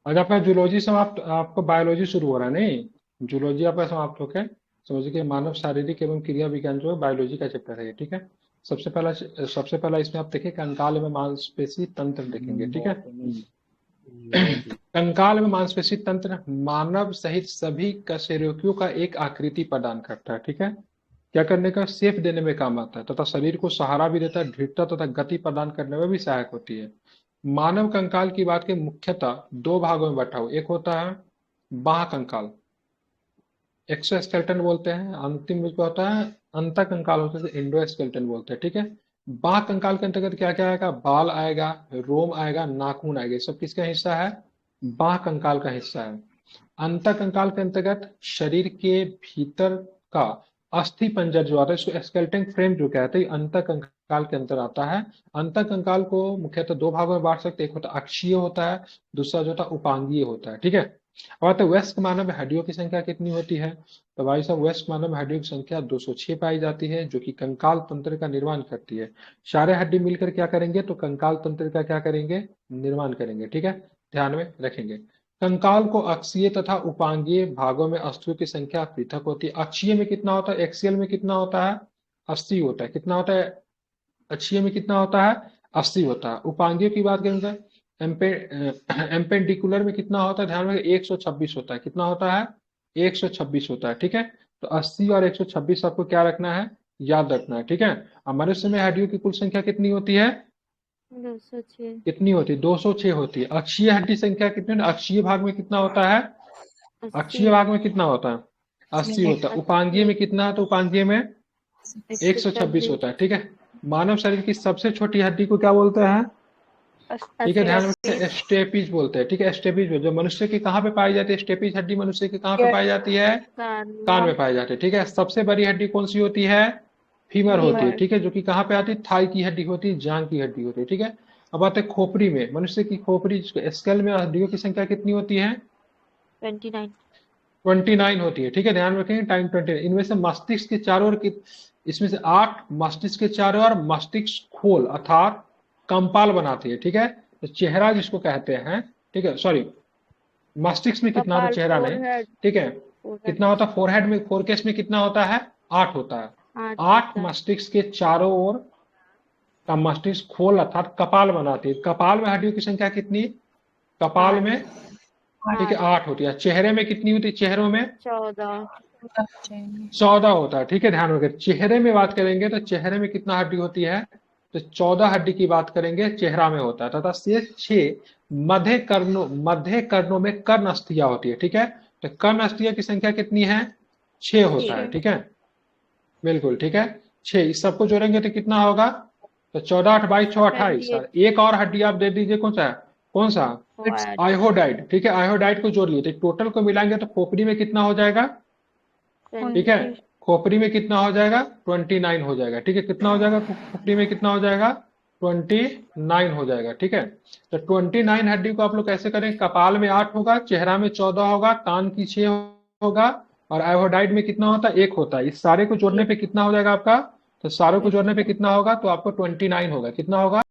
आज आपका जूलॉजी समाप्त, आपको बायोलॉजी शुरू हो रहा है नहीं, जूलॉजी आपका समाप्त होकर समझिए कि मानव शारीरिक एवं क्रिया विज्ञान जो है बायोलॉजी का चैप्टर है ये, ठीक है। सबसे पहला इसमें आप देखिए कंकाल में मांसपेशी तंत्र देखेंगे, ठीक है। कंकाल में मांसपेशी तंत्र मानव सहित सभी कशेरुकियों का एक आकृति प्रदान करता है, ठीक है। क्या करने का, शेप देने में काम आता है तथा शरीर को सहारा भी देता है, दृढ़ता तथा गति प्रदान करने में भी सहायक होती है। मानव कंकाल की बात के मुख्यतः दो भागों में बटा हुआ, एक होता है बाह्य कंकाल, एक्सोस्केलेटन बोलते हैं, अंतिम जो होता है अंतः कंकाल होता है, इंडोस्केलेटन बोलते हैं, ठीक है। बाह्य कंकाल के अंतर्गत क्या क्या आएगा, बाल आएगा, रोम आएगा, नाखून आएगा, ये सब किसका हिस्सा है, बाह्य कंकाल का हिस्सा है। अंतः कंकाल के अंतर्गत शरीर के भीतर का अस्थि पंजर जो आता है, इसको स्केलेटन फ्रेम जो कहते हैं, अंतः कंकाल के अंतर आता है। अंतः कंकाल को मुख्यतः दो भागों में बांट सकते हैं, एक होता है अक्षीय होता है, दूसरा जो होता है उपांगीय होता है, ठीक है। और तो वयस्क मानव में हड्डियों की संख्या कितनी होती है, तो भाई साहब वयस्क मानव में हड्डियों की संख्या 206 पाई जाती है, जो कि कंकाल तंत्र का निर्माण करती है। सारे हड्डी मिलकर क्या करेंगे, तो कंकाल तंत्र का क्या करेंगे, निर्माण करेंगे, ठीक है। ध्यान में रखेंगे। कंकाल को अक्षीय तथा उपांगीय भागों में अस्थियों की संख्या पृथक होती है। अक्षीय में कितना होता है, एक्सियल में कितना होता है, 80 होता है, कितना होता है, अक्षीय में कितना होता है, 80 होता है। उपांगीय की बात करें तो एम्पेंडिकुलर में कितना होता है, ध्यान में 126 होता है, कितना होता है, 126 होता है, ठीक है। तो 80 और 126 आपको क्या रखना है, याद रखना है, ठीक है। अब मनुष्य में हड्डियों की कुल संख्या कितनी होती है, 206। कितनी होती है, 206 होती है। अक्षीय हड्डी संख्या कितनी, अक्षीय भाग में कितना होता है, 80। अक्षीय भाग में कितना होता है, 80 होता है। उपांगीय 80। में कितना है, तो उपांगीय में 126 होता है, ठीक है। मानव शरीर की सबसे छोटी हड्डी को क्या बोलते हैं, ठीक है, ध्यान रखें, स्टेपीज बोलते हैं, ठीक है। स्टेपीज जो मनुष्य की कहाँ पे पाई जाती है, स्टेपीज हड्डी मनुष्य की कहाँ पे पाई जाती है, कान में पाई जाती है, ठीक है। सबसे बड़ी हड्डी कौन सी होती है, फीमर होती है, ठीक है, जो कि कहाँ पे आती है, थाई की हड्डी होती है, जांग की हड्डी होती है, ठीक है। अब आते हैं खोपड़ी में, मनुष्य की खोपड़ी स्केल में हड्डियों की संख्या कितनी होती है, 29। 29 होती है, ठीक है, ध्यान रखेंगे, टाइम 29। इनमें से मस्तिष्क के चारों ओर इसमें से 8 मस्तिष्क के चारों ओर मस्तिष्क खोल अर्थात कंपाल बनाती है, ठीक है। तो चेहरा जिसको कहते हैं, ठीक है, सॉरी, मस्तिष्क में कितना होता है, कपाल, चेहरा नहीं, फोरहेड। ठीक है। फोरहेड कितना होता है, फोरहेड में, फोरकेस में कितना होता है, 8 होता है। 8 8 होता है। मस्तिष्क के चारों ओर का मस्तिष्क खोल अर्थात कपाल बनाती है। कपाल में हड्डियों की संख्या कितनी, कपाल 8। में, ठीक है, 8 होती है। चेहरे में कितनी होती है, चेहरों में 14। 14 होता है, ठीक है, ध्यान रखें। चेहरे में बात करेंगे तो चेहरे में कितना हड्डी होती है, तो 14 हड्डी की बात करेंगे, चेहरा में होता है, तथा शेष 6 मध्य कर्णों में कर्ण अस्थियां होती है, ठीक है। तो कर्ण अस्थियां की संख्या कितनी है, 6 होता है, 6। ठीक है, बिल्कुल, ठीक है। 6 इस सबको जोड़ेंगे तो कितना होगा, तो 14 8 22 6 28। 28। एक और हड्डी आप दे दीजिए, कौन सा है, कौन सा, फोरहेड। आयोडाइड, ठीक है, आयोडाइड को जोड़ लिए तो टोटल को मिलाएंगे तो खोपड़ी में कितना हो जाएगा, ठीक है, 20। खोपड़ी में कितना हो जाएगा, 29 हो जाएगा, ठीक है। कितना हो जाएगा, खोपड़ी में कितना हो जाएगा, 29 हो जाएगा, ठीक है। तो 29 हड्डी को आप लोग कैसे करें, कपाल में 8 होगा, चेहरा में 14 होगा, कान की 6 होगा, और आयोडाइड में कितना होता है, 1 होता है। इस सारे को जोड़ने पे कितना हो जाएगा आपका, तो सारों को जोड़ने पे कितना होगा, तो आपको 29 होगा, कितना होगा,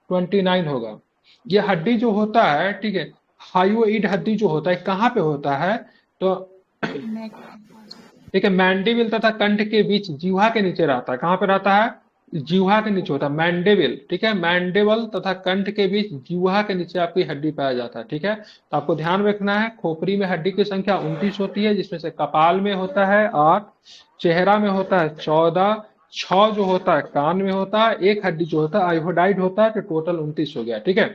29 होगा। ये हड्डी जो होता है, ठीक है, हाइयोइड हड्डी जो होता है कहाँ पे होता है, तो ठीक है, मैंडिबिल तथा कंठ के बीच जीवा के नीचे रहता है, कहाँ पे रहता है, जीवा के नीचे होता है मैंडेबिल, ठीक है। मैंडेबल तथा कंठ के बीच जीवा के नीचे आपकी हड्डी पाया जाता है, ठीक है। तो आपको ध्यान रखना है, खोपड़ी में हड्डी की संख्या 29 होती है, जिसमें से कपाल में होता है 8, चेहरा में होता है 14, 6 जो होता है कान में होता है, एक हड्डी जो होता है आयोडाइड होता है, तो टोटल 29 हो गया, ठीक है।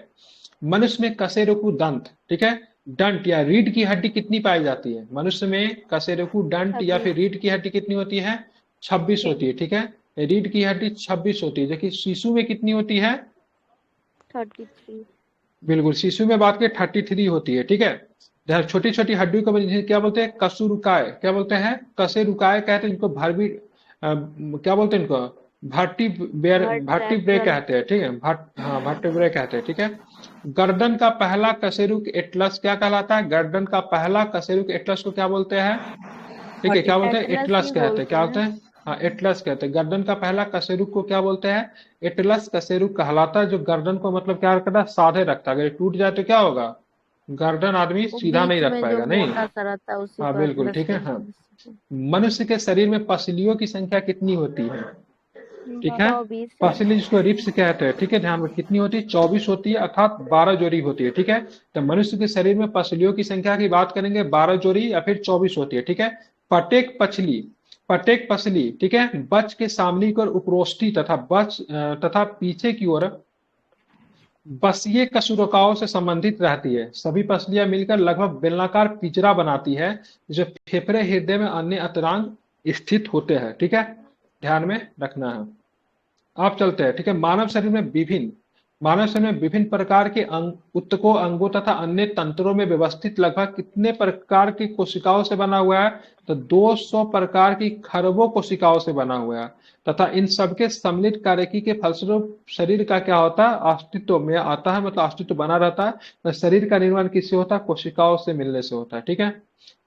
मनुष्य में कशेरुकु दंत, ठीक है, दंत या रीढ़ की हड्डी कितनी पाई जाती है, मनुष्य में कशेरुकु दंत या 26। फिर रीढ़ की हड्डी कितनी होती है, 26 होती है, ठीक है। रीढ़ की हड्डी 26 होती है, जबकि शिशु में कितनी होती है, 33। बिल्कुल, शिशु में बात करें 33 होती है, ठीक है। छोटी छोटी हड्डियों को क्या बोलते हैं, कशुरुकाय, क्या बोलते हैं, कशेरुकाय कहते हैं इनको, भरवी क्या बोलते हैं इनको, भर्टिब्रे वर्टेब्रल। कहते हैं, ठीक है, हाँ भर्टिब्रे कहते हैं, ठीक है। गर्दन का पहला कशेरुक एटलस क्या कहलाता है, गर्दन का पहला कशेरुक एटलस को क्या बोलते हैं, ठीक है, क्या बोलते हैं, एटलस एटलस ही कहते हैं, बोलते क्या हैं। होते हैं, हाँ एटलस कहते हैं। गर्दन का पहला कशेरुक को क्या बोलते हैं, एटलस कशेरुक कहलाता है, जो गर्दन को मतलब क्या करता है, साधे रखता है, अगर ये टूट जाए तो क्या होगा, गर्दन आदमी वो सीधा नहीं बीच रख में जो पाएगा, नहीं। मोटा सा रहता है उसी हाँ को बिल्कुल एटलस ठीक है, हाँ। बोलते हैं। मनुष्य के शरीर में पसलियों की संख्या कितनी होती है? ठीक है, 24 है। पसली जिसको रिब्स कहते हैं, ठीक है, ध्यान में कितनी होती है? 24 होती है, अर्थात 12 जोड़ी होती है, ठीक है। तो मनुष्य के शरीर में पसलियों की संख्या की बात करेंगे 12 जोड़ी या फिर 24 होती है, ठीक है। प्रत्येक पछली, प्रत्येक पसली, ठीक है, बच के सामने की ओर उपरोष्ठी तथा तथा पीछे की ओर बसीय कशुरकाओं से संबंधित रहती है। सभी पसलियां मिलकर लगभग बेलनाकार पिंजरा बनाती है, जो फेफड़े हृदय में अन्य अंतरांग स्थित होते हैं, ठीक है, ध्यान में रखना है। आप चलते हैं, ठीक है। मानव शरीर में विभिन्न प्रकार के ऊतकों, अंगों तथा अन्य तंत्रों में व्यवस्थित लगभग कितने प्रकार की कोशिकाओं से बना हुआ है? तो 200 प्रकार की खरबों कोशिकाओं से बना हुआ है, तथा इन सबके सम्मिलित कार्यकी के फलस्वरूप शरीर का क्या होता है? अस्तित्व में आता है, मतलब अस्तित्व बना रहता है। तो शरीर का निर्माण किससे होता है? कोशिकाओं से मिलने से होता है, ठीक है।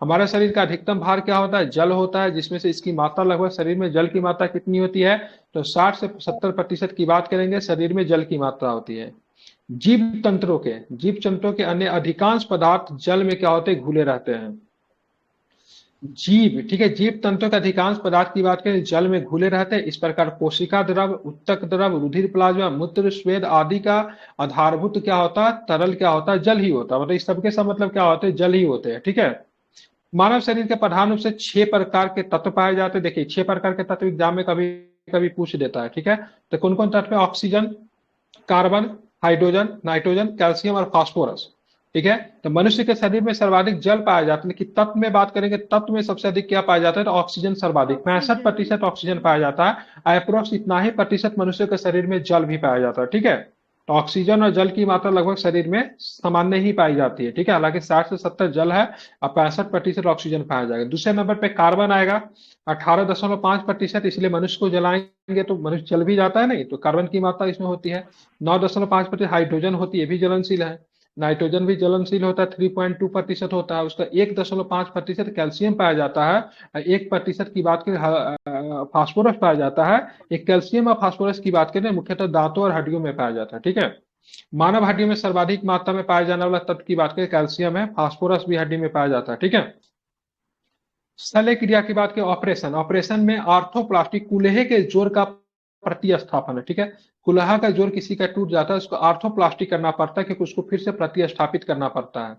हमारे शरीर का अधिकतम भार क्या होता है? जल होता है, जिसमें से इसकी मात्रा लगभग शरीर में जल की मात्रा कितनी होती है? तो 60 से 70% की बात करेंगे, शरीर में जल की मात्रा होती है। जीव तंत्रों के अन्य अधिकांश पदार्थ जल में क्या होते हैं? घुले रहते हैं। जीव, ठीक है, जीव तंत्रों के अधिकांश पदार्थ की बात करें जल में घुले रहते हैं। इस प्रकार कोशिका द्रव, उत्तक द्रव, रुधिर प्लाज्मा, मूत्र, स्वेद आदि का आधारभूत क्या होता है? तरल क्या होता है? जल ही होता है। मतलब इस सबके सब मतलब क्या होते हैं? जल ही होते हैं, ठीक है। मानव शरीर के प्रधान रूप से 6 प्रकार के तत्व पाए जाते हैं। देखिए 6 प्रकार के तत्व एग्जाम में कभी कभी पूछ देता है, ठीक है। तो कौन कौन तत्व है? Oxygen, carbon, hydrogen, nitrogen, calcium और फास्फोरस, ठीक है। तो मनुष्य के शरीर में सर्वाधिक जल पाया जाता है, लेकिन तत्व में बात करेंगे, तत्व में सबसे अधिक क्या पाया जाता है? तो ऑक्सीजन सर्वाधिक, 65% ऑक्सीजन पाया जाता है। अप्रोक्स इतना ही प्रतिशत मनुष्य के शरीर में जल भी पाया जाता है, ठीक है। तो ऑक्सीजन और जल की मात्रा लगभग शरीर में सामान्य ही पाई जाती है, ठीक है। हालांकि 60 से 70 जल है और 65% ऑक्सीजन पाया जाएगा। दूसरे नंबर पे कार्बन आएगा, 18.5%, इसलिए मनुष्य को जलाएंगे तो मनुष्य जल भी जाता है, नहीं तो कार्बन की मात्रा इसमें होती है। 9.5% हाइड्रोजन होती है, ये भी ज्वलनशील है। नाइट्रोजन भी ज्वलनशील होता है, 3.2% होता है। उसका 1.5% कैल्शियम पाया जाता है। 1% की बात करें फास्फोरस पाया जाता है। एक कैल्शियम और फास्फोरस की बात करें मुख्यतः दांतों और हड्डियों में पाया जाता है, ठीक है। मानव हड्डी में सर्वाधिक मात्रा में पाया जाने वाला तत्व की बात करें कैल्शियम है। फास्फोरस भी हड्डी में पाया जाता है, ठीक है। शल्य क्रिया की बात करें, ऑपरेशन, ऑपरेशन में आर्थोप्लास्टी, कूल्हे के जोड़ का प्रतिस्थापन है, ठीक है। कुल्हा का जोड़ किसी का टूट जाता है, उसको आर्थोप्लास्टी करना पड़ता है, क्योंकि उसको फिर से प्रतिस्थापित करना पड़ता है,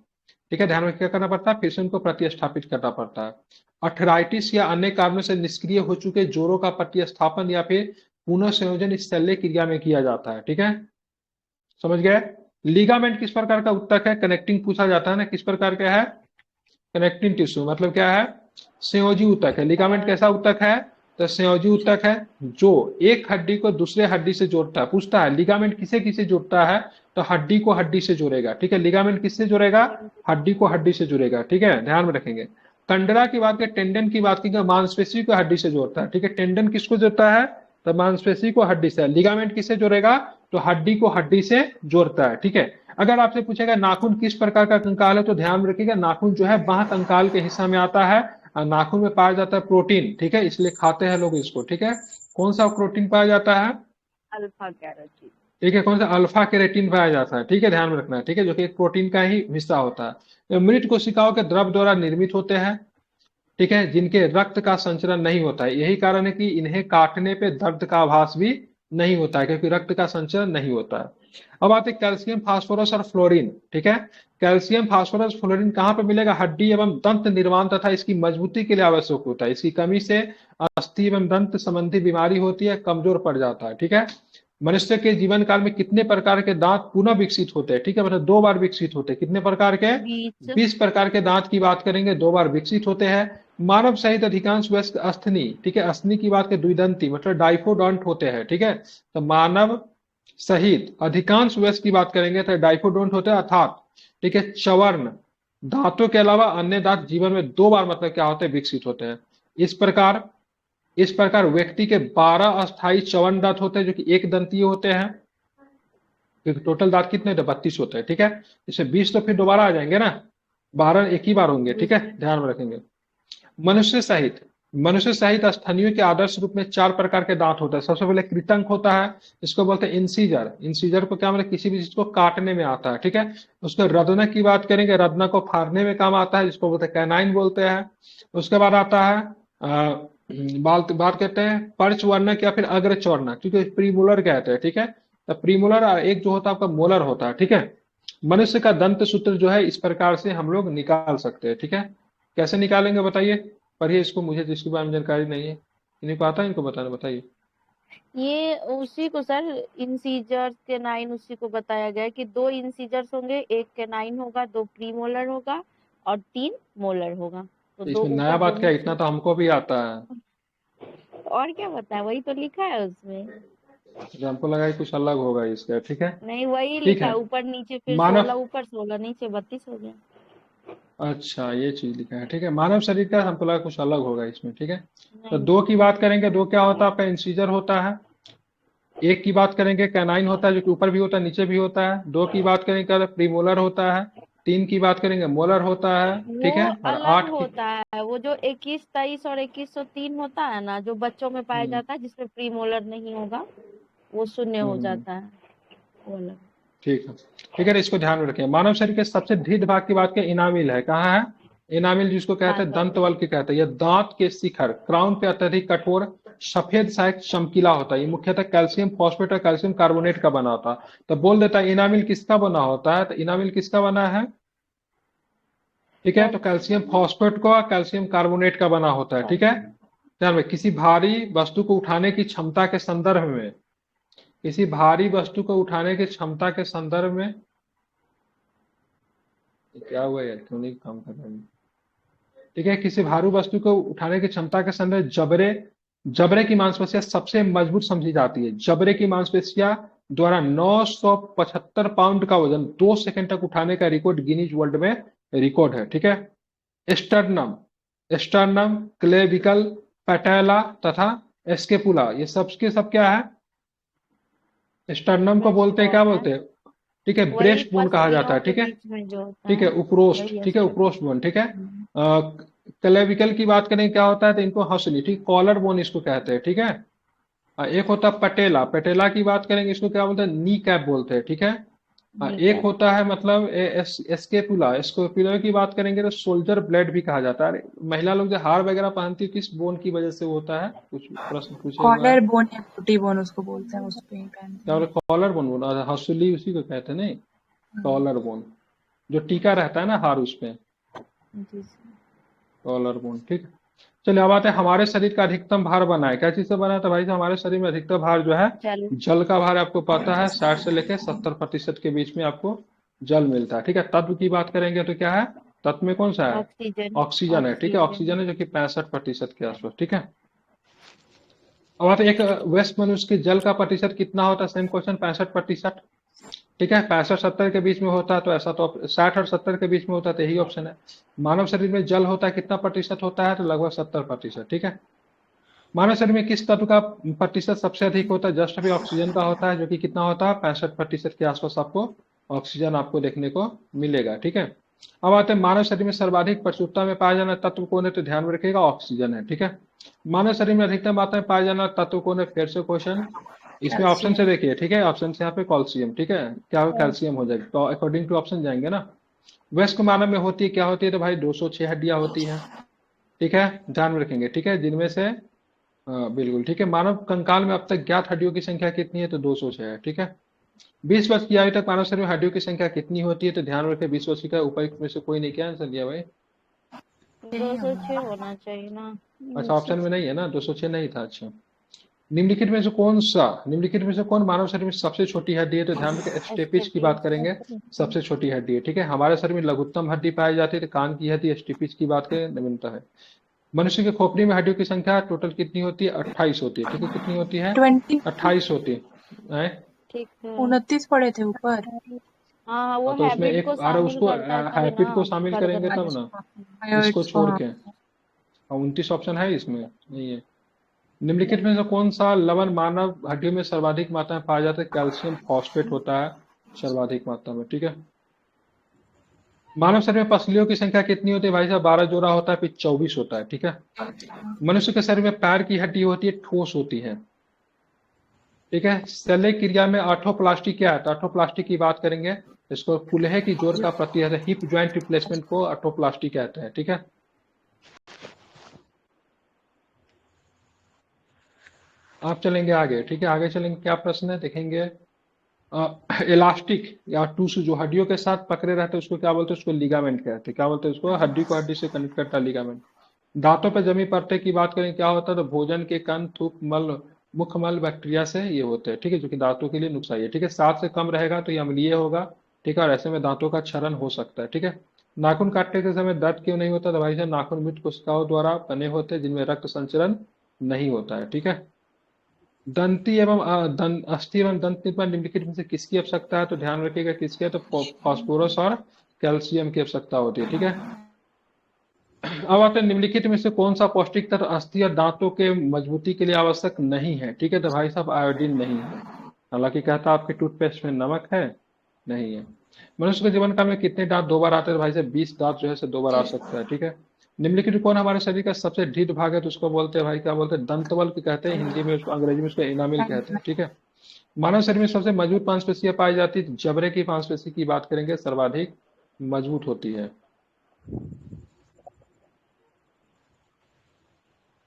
ठीक है। ध्यान में क्या करना पड़ता है? फिर से उनको प्रतिस्थापित करना पड़ता है। अर्थराइटिस या अन्य कारणों से निष्क्रिय हो चुके जोड़ों का प्रतिस्थापन या फिर पुनः संयोजन इस शल्य क्रिया में किया जाता है, ठीक है। समझ गए? लिगामेंट किस प्रकार का उत्तक है? कनेक्टिंग पूछा जाता है ना, किस प्रकार का है? कनेक्टिंग टिश्यू, मतलब क्या है? संयोजी ऊतक है। लिगामेंट कैसा ऊतक है? तो संयोजी ऊतक है, जो एक हड्डी को दूसरे हड्डी से जोड़ता है। पूछता है लिगामेंट किसे किसे जोड़ता है? तो हड्डी को हड्डी से जोड़ेगा, ठीक है। लिगामेंट किससे जोड़ेगा? हड्डी को हड्डी से जुड़ेगा, ठीक है, ध्यान में रखेंगे। कंडरा की बात करें, टेंडन की बात करेंगे, मांसपेशी को हड्डी से जोड़ता है, ठीक है। टेंडन किसको जोड़ता है? तो मांसपेशी को हड्डी से। लिगामेंट किससे जोड़ेगा? तो हड्डी को हड्डी से जोड़ता है, ठीक है। अगर आपसे पूछेगा नाखून किस प्रकार का कंकाल है, तो ध्यान में रखिएगा नाखून जो है बाह कंकाल के हिस्सा में आता है। और नाखून में पाया जाता है प्रोटीन, ठीक है, इसलिए खाते हैं लोग इसको, ठीक है। कौन सा प्रोटीन पाया जाता है? Alpha carotene. ठीक है, कौन सा? अल्फा केरेटिन पाया जाता है, ठीक है, ध्यान में रखना है, ठीक है, जो कि एक प्रोटीन का ही हिस्सा होता है। ये मृत कोशिकाओं के द्रव द्वारा निर्मित होते हैं, ठीक है, जिनके रक्त का संचरण नहीं होता है। यही कारण है कि इन्हें काटने पे दर्द का आभास भी नहीं होता है, क्योंकि रक्त का संचरण नहीं होता है। अब आते हैं कैल्शियम, फास्फोरस और फ्लोरीन, ठीक है। कैल्शियम, फास्फोरस, फ्लोरीन कहाँ पे मिलेगा? हड्डी एवं दंत निर्माण तथा इसकी मजबूती के लिए आवश्यक होता है। इसकी कमी से अस्थि एवं दंत संबंधी बीमारी होती है, कमजोर पड़ जाता है, ठीक है। मनुष्य के जीवन काल में कितने प्रकार के दांत पुनः विकसित होते हैं? ठीक है, मतलब 2 बार विकसित होते हैं। कितने प्रकार के? 20। 20 प्रकार के दांत की बात करेंगे, 2 बार विकसित होते हैं। मानव सहित अधिकांश वयस्क अस्थनि, ठीक है, अस्थनि की बात करें द्विदंती मतलब डाइफोडोंट होते हैं, ठीक है। तो मानव सहित अधिकांश वयस्क की बात करेंगे तो डाइफोडोंट होते हैं, अर्थात ठीक है चवर्ण दांतों के अलावा अन्य दांत जीवन में 2 बार मतलब क्या होते हैं? विकसित होते हैं। इस प्रकार व्यक्ति के 12 अस्थायी चवन दांत होते हैं, जो कि एक दंतीय होते हैं, क्योंकि टोटल दांत कितने? तो 32 होते हैं, ठीक है। इससे 20 तो फिर दोबारा आ जाएंगे ना, 12 एक ही बार होंगे, ठीक है, ध्यान में रखेंगे। मनुष्य सहित मनुष्य सहित स्तनियों के आदर्श रूप में 4 प्रकार के दांत होते हैं। सबसे पहले कृतंक होता है, इसको बोलते हैं इंसीजर। इंसीजर को क्या मतलब किसी भी चीज को काटने में आता है, ठीक है। उसके रत्नक की बात करेंगे, रत्नक को फाड़ने में काम आता है, जिसको बोलते हैं कैनाइन बोलते हैं। उसके बाद आता है बात बात कहते हैं पर्चवर्णक या फिर अग्रचवर्णक, ठीक है, प्रीमोलर कहते हैं, ठीक है। तो प्रीमोलर और एक जो होता है आपका मोलर होता है, ठीक है। मनुष्य का दंत सूत्र जो है इस प्रकार से हम लोग निकाल सकते हैं, ठीक है। कैसे निकालेंगे बताइए, पढ़िए इसको, मुझे जिसके बारे में जानकारी नहीं है, इन्हीं को आता है, इनको बताना, बताइए। ये उसी को सर, इंसीजर्स के नाइन उसी को बताया गया है कि 2 इंसीजर्स होंगे, 1 कैनाइन होगा, 2 प्रीमोलर होगा और 3 मोलर होगा। तो तो 2 इसमें नया ऊपर 2 बात क्या है? नीचे। इतना तो हमको भी आता है। और क्या बताया, वही तो लिखा है उसमें। तो हमको लगा कि कुछ अलग होगा इसका, ठीक है। नहीं, वही ठीक लिखा है। है, ऊपर नीचे फिर मानव, 16 ऊपर 16 नीचे 32 हो गया। अच्छा ये चीज लिखा है, ठीक है। मानव शरीर का हमको लगा कुछ अलग होगा इसमें, ठीक है। तो नहीं। 2 की बात करेंगे, 2 क्या होता है आपका? इंसीजर होता है। 1 की बात करेंगे कैनाइन होता है, जो कि ऊपर भी होता है नीचे भी होता है। 2 की बात करेंगे तो प्रीमोलर होता है। 3 की बात करेंगे मोलर होता है, वो ठीक है। और अलग 8 की, होता है, वो जो 21 23 और 2103 होता है ना, जो बच्चों में पाया हम्म जाता है जिसमें प्रीमोलर नहीं होगा, वो शून्य हो हम्म जाता है, वो अलग। ठीक है, ठीक है, इसको ध्यान में रखें। मानव शरीर के सबसे दृढ़ भाग की बात करें, इनामिल है। कहाँ है? इनामिल, जिसको कहते हैं दांतों दंत में। वल्क के कहते हैं। यह दांत के शिखर क्राउन पे अत्यधिक कठोर सफेद सहायक चमकीला होता है। ये मुख्यतः कैल्शियम फॉस्फेट और कैल्शियम कार्बोनेट का बना होता है। तो बोल देता है इनामिल किसका बना होता है, तो इनामिल किसका बना है? ठीक है, तो कैल्शियम कैल्शियम। फॉस्फेट का, कैल्शियम कार्बोनेट का बना होता है, ठीक है। ध्यान में, किसी भारी वस्तु को उठाने की क्षमता के संदर्भ में, किसी भारी वस्तु को उठाने की क्षमता के संदर्भ में, क्या हुआ यार, क्यों नहीं काम कर रहा है? ठीक है, किसी भारी वस्तु को उठाने की क्षमता के संदर्भ, जबड़े, जबड़े की मांसपेशियां सबसे मजबूत समझी जाती है। जबड़े की मांसपेशियां द्वारा 975 पाउंड का वजन 2 सेकंड तक उठाने का रिकॉर्ड गिनीज वर्ल्ड में रिकॉर्ड है, ठीक है। स्टर्नम, स्टर्नम, क्लेविकल, पैटेला तथा एस्केपुला, ये सबके सब क्या है? स्टर्नम को ब्रेस्ट बोलते हैं, क्या बोन है, बोलते हैं? ठीक है, वही ब्रेस्ट बोन कहा जाता पसलियों है, के ठीक है। बीच में जो होता ठीक है, है, उपरोस्ट, वही ठीक है, स्टर्नम। उपरोस्ट बोन, ठीक है। क्लेविकल की बात करें क्या होता है, तो इनको हंसली, ठीक, कॉलर बोन इसको कहते हैं, ठीक है। एक होता है पटेला, पटेला की बात करेंगे, इसको क्या बोलते हैं? नी कैप बोलते हैं, ठीक है। नी एक कैप। होता है मतलब एस्केपुला, एस्केपुला की बात करेंगे तो सोल्जर ब्लेड भी कहा जाता है। अरे, महिला लोग जो हार वगैरह पहनती है, किस बोन की वजह से वो होता है? कुछ प्रश्न पूछे हुआ है। कॉलर बोन या बूटी बोन उसको बोलते हैं, उस पे ही पहनते क्या हैं। बोले? कॉलर बोन बोला, हंसुली उसी को कहते हैं, नहीं? कॉलर बोन, जो टीका रहता है ना हार उस पे, जी सर। कॉलर बोन, ठीक है। चलिए अब आते हैं, हमारे शरीर का अधिकतम भार बना है, क्या चीज से बना है? तो भाई साहब, हमारे शरीर में अधिकतम भार जो है, चल। जल का भार, आपको पता है 60 से लेकर 70% के बीच में आपको जल मिलता है, ठीक है। तत्व की बात करेंगे तो क्या है? तत्व में कौन सा है? ऑक्सीजन। ऑक्सीजन है, ठीक है, ऑक्सीजन। ऑक्सीजन है, जो कि 65% के आसपास, ठीक है। अब आते हैं, एक व्यस्क मनुष्य के जल का प्रतिशत कितना होता है? सेम क्वेश्चन, 65%, ठीक है। 65-70 के बीच में होता है तो ऐसा, तो 60 और 70 के बीच में होता है तो यही ऑप्शन है। मानव शरीर में जल होता है कितना प्रतिशत होता है? तो लगभग 70%, ठीक है। मानव शरीर में किस तत्व का प्रतिशत सबसे अधिक होता है? जस्ट अभी ऑक्सीजन का होता है, जो कि कितना होता है? 65% के आसपास आपको ऑक्सीजन आपको देखने को मिलेगा, ठीक है। अब आते हैं, मानव शरीर में सर्वाधिक प्रचुरता में पाया जाना तत्व कौन है? तो ध्यान में रखिएगा, ऑक्सीजन है, ठीक है। मानव शरीर में अधिकतम मात्रा में पाया जाना तत्व कौन है? फिर से क्वेश्चन, इसमें ऑप्शन से कैल्शियम। देखिए, ठीक है। ऑप्शन से यहाँ पे कैल्शियम, ठीक है, क्या हो? कैल्शियम हो जाएगा, तो अकॉर्डिंग टू ऑप्शन जाएंगे ना। वयस्क मानव में होती है, क्या होती है? तो भाई 206 हड्डियां होती है, ठीक है, ध्यान में रखेंगे, ठीक है, जिनमें से बिल्कुल, ठीक है। मानव कंकाल में अब तक ज्ञात हड्डियों की संख्या कितनी है? तो 206 है, ठीक है। 20 वर्ष की आयु तक मानव शरीर में हड्डियों की संख्या कितनी होती है? तो ध्यान रखें, 20 वर्ष का ऊपर में से कोई नहीं, क्या आंसर दिया भाई? 206 होना चाहिए ना। अच्छा, ऑप्शन में नहीं है ना, 206 नहीं था, अच्छा। निम्नलिखित में से कौन सा, निम्नलिखित में से कौन मानव शरीर में सबसे छोटी हड्डी है? तो ध्यान रखें, स्टेपिज की बात करेंगे, सबसे छोटी हड्डी है, ठीक है। हमारे शरीर में लघुत्तम हड्डी पाई जाती है, तो कान की हड्डी स्टेपिज की बात करें, नवीनता है। मनुष्य के खोपड़ी में हड्डियों की संख्या टोटल कितनी होती है? 28 होती है, ठीक है, कितनी होती है? 20। 28 होती है, हैं? ठीक है। 29 पड़े थे ऊपर। हाँ, वो तो उसमें हैबिट एक, को अरे शामिल उसको करता है तभी ना। हैबिट को शामिल करेंगे धड़कन। तब ना, अच्छा, इसको आयोइड्स को, छोड़ हाँ। के। 29 ऑप्शन है इसमें, नहीं है। निम्नलिखित में से कौन सा लवण मानव हड्डियों में सर्वाधिक मात्रा में पाया जाता है? कैल्शियम फॉस्फेट होता है सर्वाधिक मात्रा में, ठीक है। मानव शरीर में पसलियों की संख्या कितनी होती है भाई साहब? 12 जोड़ा होता है, फिर 24 होता है, ठीक है। मनुष्य के शरीर में पैर की हड्डी होती है, ठोस होती है, ठीक है। शल्य क्रिया में आर्थोप्लास्टी क्या है? तो आर्थोप्लास्टी की बात करेंगे, इसको फुलहे की जोड़ का प्रति हिप ज्वाइंट रिप्लेसमेंट को आर्थोप्लास्टी कहते हैं, ठीक है। आप चलेंगे आगे, ठीक है। आगे चलेंगे, क्या प्रश्न है देखेंगे। इलास्टिक या टिश्यू जो हड्डियों के साथ पकड़े रहते हैं उसको क्या बोलते हैं? उसको लिगामेंट कहते हैं। क्या बोलते हैं उसको? हड्डी को हड्डी से कनेक्ट करता है, लिगामेंट। दांतों पे जमी परतें की बात करें, क्या होता है? तो भोजन के कण, थूक, मल, मुखमल बैक्टीरिया से ये होते हैं, ठीक है, जो कि दांतों के लिए नुकसानी है, ठीक है। 7 से कम रहेगा तो ये अम्लीय होगा, ठीक है, और ऐसे में दांतों का क्षरण हो सकता है, ठीक है। नाखून काटने के समय दर्द क्यों नहीं होता? तो भाई साहब नाखून मृत कोशिकाओं द्वारा बने होते हैं जिनमें रक्त संचरण नहीं होता है, ठीक है। दंती एवं अस्थि एवं दंत निर्माण निम्नलिखित में से किसकी आवश्यकता है? तो ध्यान रखिएगा किसकी है, तो फास्फोरस और कैल्शियम की आवश्यकता होती है, ठीक है। अब आते हैं निम्नलिखित में से कौन सा पौष्टिक तत्व अस्थि और दांतों के मजबूती के लिए आवश्यक नहीं है? ठीक है, तो भाई साहब आयोडीन नहीं है। हालांकि कहता है आपके टूथपेस्ट में नमक है, नहीं है। मनुष्य के जीवन काल में कितने दांत 2 बार आते हैं? तो भाई साहब 20 दांत जो है से 2 बार आ सकता है, ठीक है। निम्नलिखित कौन हमारे शरीर का सबसे ढीठ भाग है? तो उसको बोलते हैं भाई, क्या बोलते हैं? दंतवल की कहते हैं हिंदी में, उसको अंग्रेजी में उसको इनामिल कहते हैं, ठीक है। मानव शरीर में सबसे मजबूत मांसपेशियां पाई जाती है, जबड़े की मांसपेशी की बात करेंगे, सर्वाधिक मजबूत होती है।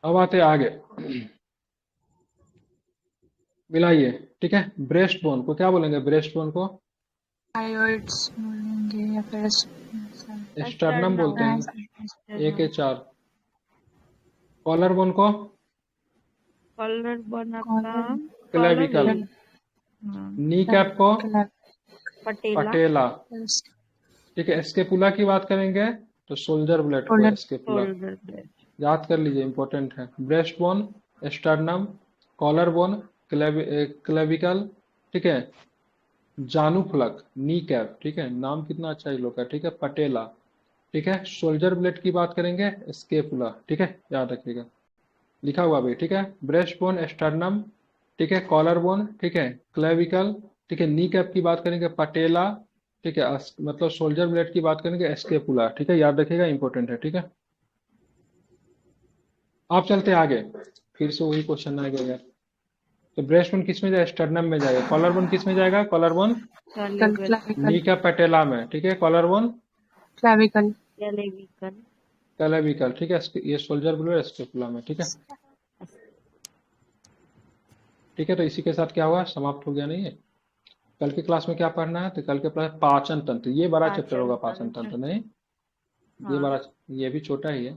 अब आते हैं आगे, मिलाइए, ठीक है। ब्रेस्ट बोन को क्या बोलेंगे? ब्रेस्ट बोन को थायराइड्स बोलेंगे या फिर स्टर्नम बोलते हैं, स्टर्नम। 1 के 4। कॉलर बोन को कॉलर बोन आपका क्लेविकल। बोन। हाँ, नी कैप को पटेला। पटेला, ठीक है। स्केपुला की बात करेंगे तो सोल्जर ब्लेड को स्केपुला। Shoulder blade. याद कर लीजिए, इंपॉर्टेंट है। Breast bone, sternum, collar bone, clavicle, ठीक है। जानू फलक, नी कैप, ठीक है, नाम कितना अच्छा ही लोग का, ठीक है। पटेला, ठीक है। सोल्जर ब्लेड की बात करेंगे, स्केपुला, ठीक है, याद रखिएगा, लिखा हुआ भी, ठीक है। ब्रेस्ट बोन, स्टर्नम, ठीक है, कॉलर बोन, ठीक है, क्लेविकल, ठीक है। नी कैप की बात करेंगे, पटेला, ठीक है, मतलब सोल्जर ब्लेड की बात करेंगे, स्केपुला, ठीक है, याद रखिएगा, इंपॉर्टेंट है, ठीक है। आप चलते आगे, फिर से वही क्वेश्चन आएगा यार। तो ब्रेस्ट बोन किस में जाएगा? स्टर्नम में जाएगा। कॉलर बोन किस में जाएगा? कॉलर बोन नी कैप पटेला में, ठीक है। कॉलर बोन क्लेविकल क्लेविकल, ठीक है। ये सोल्जर ब्लेड स्केपुला में, ठीक है, ठीक है। तो इसी के साथ क्या हुआ, समाप्त हो गया नहीं है। कल की क्लास में क्या पढ़ना है? तो कल के क्लास पाचन तंत्र, ये बड़ा चैप्टर होगा, पाचन तंत्र नहीं, ये बड़ा, ये भी छोटा ही है,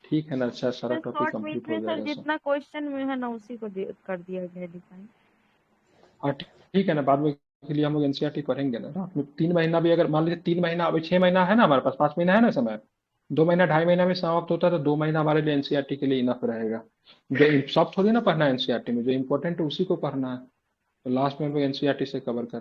ठीक है ना। अच्छा, सारा टॉपिक शॉर्ट कंप्लीट में हो सर जाएगा। जितना क्वेश्चन में है ना उसी को कर दिया गया डिफाइन। हाँ, ठीक है ना, बाद में के लिए हम लोग एनसीईआरटी पढ़ेंगे ना। तो 3 महीना भी, अगर मान लीजिए 3 महीना, अभी 6 महीना है ना हमारे पास, 5 महीना है ना समय, 2 महीना 2.5 महीना में समाप्त होता है, तो 2 महीना हमारे लिए एनसीईआरटी के लिए इनफ रहेगा। जो सब थोड़ी ना पढ़ना है एनसीईआरटी में, जो इंपॉर्टेंट है उसी को पढ़ना है। तो लास्ट में हम लोग एनसीईआरटी से कवर कर